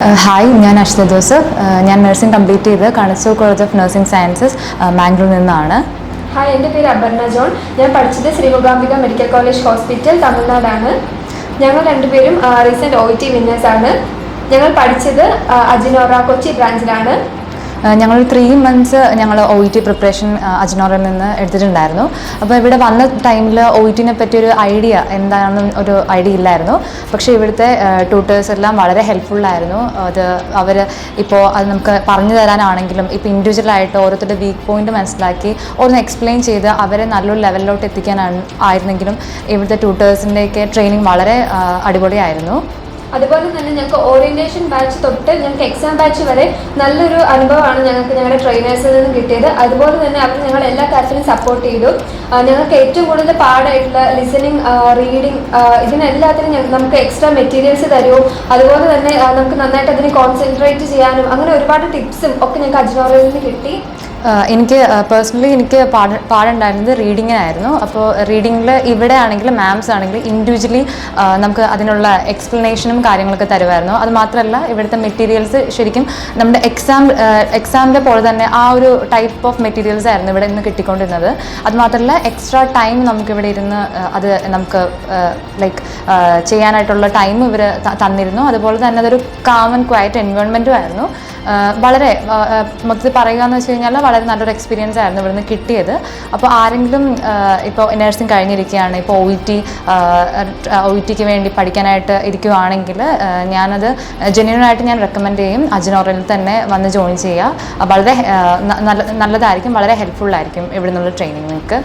Hi, ഞാൻ അശ്വതി ജോസഫ്. ഞാൻ nursing complete ചെയ്ത് Kanachur college of nursing sciences മാംഗ്ലൂരിൽ നിന്നാണ്. ഹായ്, എൻ്റെ പേര് അപർണ ജോൺ. ഞാൻ പഠിച്ചത് Sree Mookambika medical college hospital, തമിഴ്നാടാണ്. ഞങ്ങൾ രണ്ടുപേരും റീസെൻറ്റ് OET വിന്നേഴ്സാണ്. ഞങ്ങൾ പഠിച്ചത് അജിനോറ കൊച്ചി ബ്രാഞ്ചിലാണ്. ഞങ്ങൾ 3 months ഞങ്ങൾ OET പ്രിപ്പറേഷൻ അജ്നോറിൽ നിന്ന് എടുത്തിട്ടുണ്ടായിരുന്നു. അപ്പോൾ ഇവിടെ വന്ന ടൈമിൽ OETനെ പറ്റിയൊരു ഐഡിയ എന്താണെന്ന് ഒരു ഐഡിയ ഇല്ലായിരുന്നു. പക്ഷേ ഇവിടുത്തെ ട്യൂട്ടേഴ്സ് എല്ലാം വളരെ ഹെൽപ്ഫുള്ളായിരുന്നു. അവർ ഇപ്പോൾ അത് നമുക്ക് പറഞ്ഞു തരാനാണെങ്കിലും ഇപ്പോൾ ഇൻഡിവിജ്വലായിട്ട് ഓരോരുത്തരുടെ വീക്ക് പോയിന്റ് മനസ്സിലാക്കി ഒന്ന് എക്സ്പ്ലെയിൻ ചെയ്ത് അവരെ നല്ലൊരു ലെവലിലോട്ട് എത്തിക്കാനായിരുന്നെങ്കിലും ഇവിടുത്തെ ട്യൂട്ടേഴ്സിൻ്റെയൊക്കെ ട്രെയിനിങ് വളരെ അടിപൊളിയായിരുന്നു. അതുപോലെ തന്നെ ഞങ്ങൾക്ക് ഓറിയൻറ്റേഷൻ ബാച്ച് തൊട്ട് ഞങ്ങൾക്ക് എക്സാം ബാച്ച് വരെ നല്ലൊരു അനുഭവമാണ് ഞങ്ങളുടെ ട്രെയിനേഴ്സിൽ നിന്നും കിട്ടിയത്. അതുപോലെ തന്നെ അവർ ഞങ്ങൾ എല്ലാ കാര്യത്തിലും സപ്പോർട്ട് ചെയ്തു. ഞങ്ങൾക്ക് ഏറ്റവും കൂടുതൽ പാടായിട്ടുള്ള ലിസണിങ്, റീഡിങ്, ഇതിനെല്ലാത്തിനും നമുക്ക് എക്സ്ട്രാ മെറ്റീരിയൽസ് തരുമോ, അതുപോലെ തന്നെ നമുക്ക് നന്നായിട്ട് അതിനെ കോൺസെൻട്രേറ്റ് ചെയ്യാനും അങ്ങനെ ഒരുപാട് ടിപ്സും ഒക്കെ ഞങ്ങൾക്ക് അജ്നോറിൽ നിന്ന് കിട്ടി. എനിക്ക് പേഴ്സണലി പാടുണ്ടായിരുന്നത് റീഡിങ്ങിനായിരുന്നു. അപ്പോൾ റീഡിങ്ങിൽ ഇവിടെ ആണെങ്കിൽ മാംസ് ആണെങ്കിൽ ഇൻഡിവിജ്വലി നമുക്ക് അതിനുള്ള എക്സ്പ്ലനേഷനും കാര്യങ്ങളൊക്കെ തരുമായിരുന്നു. അത് മാത്രമല്ല ഇവിടുത്തെ മെറ്റീരിയൽസ് ശരിക്കും നമ്മുടെ എക്സാമിൻ്റെ പോലെ തന്നെ ആ ഒരു ടൈപ്പ് ഓഫ് മെറ്റീരിയൽസ് ആയിരുന്നു ഇവിടെ നിന്ന് കിട്ടിക്കൊണ്ടിരുന്നത്. അത് മാത്രമല്ല എക്സ്ട്രാ ടൈം നമുക്കിവിടെ ഇരുന്ന് അത് നമുക്ക് ചെയ്യാനായിട്ടുള്ള ടൈം ഇവർ തന്നിരുന്നു. അതുപോലെ തന്നെ അതൊരു കാം ആൻഡ് ക്വയറ്റ് എൻവയോൺമെൻറ്റും ആയിരുന്നു. വളരെ മൊത്തത്തിൽ പറയുക എന്ന് വെച്ച് കഴിഞ്ഞാൽ വളരെ നല്ലൊരു എക്സ്പീരിയൻസ് ആയിരുന്നു ഇവിടുന്ന് കിട്ടിയത്. അപ്പോൾ ആരെങ്കിലും ഇപ്പോൾ നഴ്സിംഗ് കഴിഞ്ഞിരിക്കുകയാണ്, ഇപ്പോൾ OETക്ക് വേണ്ടി പഠിക്കാനായിട്ട് ഇരിക്കുകയാണെങ്കിൽ ഞാനത് ജെന്യൂനായിട്ട് ഞാൻ റെക്കമെൻഡ് ചെയ്യും. അജ്നോറിൽ തന്നെ വന്ന് ജോയിൻ ചെയ്യുക. വളരെ നല്ലതായിരിക്കും, വളരെ ഹെൽപ്ഫുള്ളായിരിക്കും ഇവിടെ നിന്നുള്ള ട്രെയിനിങ് നിങ്ങൾക്ക്.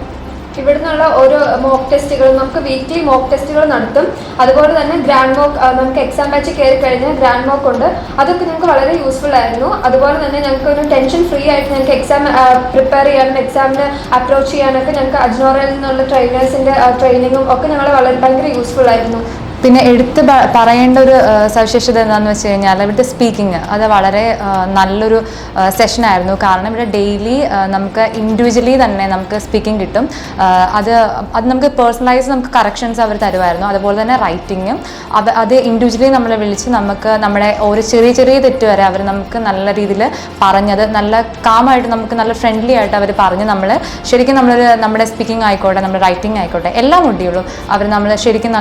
ഇവിടെ നിന്നുള്ള ഓരോ മോക്ക് ടെസ്റ്റുകളും നമുക്ക് വീക്ക്ലി മോക്ക് ടെസ്റ്റുകൾ നടത്തും. അതുപോലെ തന്നെ ഗ്രാൻഡ് മോക്ക്, നമുക്ക് എക്സാം ബാച്ച് കയറി കഴിഞ്ഞാൽ ഗ്രാൻഡ് മോക്ക് ഉണ്ട്. അതൊക്കെ ഞങ്ങൾക്ക് വളരെ യൂസ്ഫുൾ ആയിരുന്നു. അതുപോലെ തന്നെ ഞങ്ങൾക്ക് ഒരു ടെൻഷൻ ഫ്രീ ആയിട്ട് ഞങ്ങൾക്ക് എക്സാം പ്രിപ്പയർ ചെയ്യാനും എക്സാമിന് അപ്രോച്ച് ചെയ്യാനൊക്കെ ഞങ്ങൾക്ക് അജ്നോറിൽ നിന്നുള്ള ട്രെയിനേഴ്സിൻ്റെ ട്രെയിനിങ്ങും ഒക്കെ ഞങ്ങൾ ഭയങ്കര യൂസ്ഫുൾ ആയിരുന്നു. പിന്നെ എടുത്ത് പറയേണ്ട ഒരു സവിശേഷത എന്താണെന്ന് വെച്ച് കഴിഞ്ഞാൽ ഇവിടുത്തെ സ്പീക്കിംഗ് അത് വളരെ നല്ലൊരു സെഷനായിരുന്നു. കാരണം ഇവിടെ ഡെയിലി നമുക്ക് ഇൻഡിവിജ്വലി തന്നെ നമുക്ക് സ്പീക്കിംഗ് കിട്ടും. അത് നമുക്ക് പേഴ്സണലൈസ് നമുക്ക് കറക്ഷൻസ് അവർ തരുമായിരുന്നു. അതുപോലെ തന്നെ റൈറ്റിങ്ങും അത് ഇൻഡിവിജ്വലി നമ്മളെ വിളിച്ച് നമുക്ക് നമ്മുടെ ഓരോ ചെറിയ തെറ്റ് വരെ അവർ നമുക്ക് നല്ല രീതിയിൽ പറഞ്ഞത് നല്ല കാമായിട്ട് നമുക്ക് നല്ല ഫ്രണ്ട്ലി ആയിട്ട് അവർ പറഞ്ഞ് ശരിക്കും നമ്മുടെ സ്പീക്കിംഗ് ആയിക്കോട്ടെ, നമ്മുടെ റൈറ്റിംഗ് ആയിക്കോട്ടെ, എല്ലാ മൊഡ്യൂളും അവർ ശരിക്കും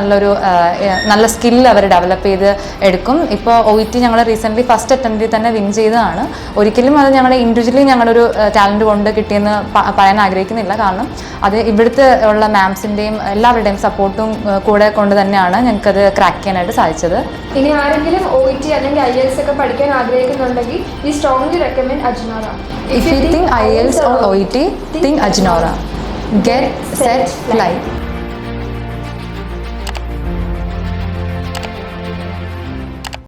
നല്ല സ്കില്ല് അവർ ഡെവലപ്പ് ചെയ്ത് എടുക്കും. ഇപ്പോൾ OET ഞങ്ങൾ റീസെൻ്റ്ലി ഫസ്റ്റ് അറ്റംപ്റ്റിൽ തന്നെ വിൻ ചെയ്തതാണ്. ഒരിക്കലും അത് ഞങ്ങളുടെ ഇൻഡിവിജ്വലി ഞങ്ങളൊരു ടാലൻറ്റ് കൊണ്ട് കിട്ടിയെന്ന് പറയാൻ ആഗ്രഹിക്കുന്നില്ല. കാരണം അത് ഇവിടുത്തെ ഉള്ള മാംസിൻ്റെയും എല്ലാവരുടെയും സപ്പോർട്ടും കൂടെ കൊണ്ട് തന്നെയാണ് ഞങ്ങൾക്കത് ക്രാക്ക് ചെയ്യാനായിട്ട് സാധിച്ചത്. ഇനി ആരെങ്കിലും OET അല്ലെങ്കിൽ IELTS ഒക്കെ പഠിക്കാൻ ആഗ്രഹിക്കുന്നുണ്ടെങ്കിൽ we strongly recommend Ajnora. If you think IELTS or OET, think Ajnora. Get, set, fly.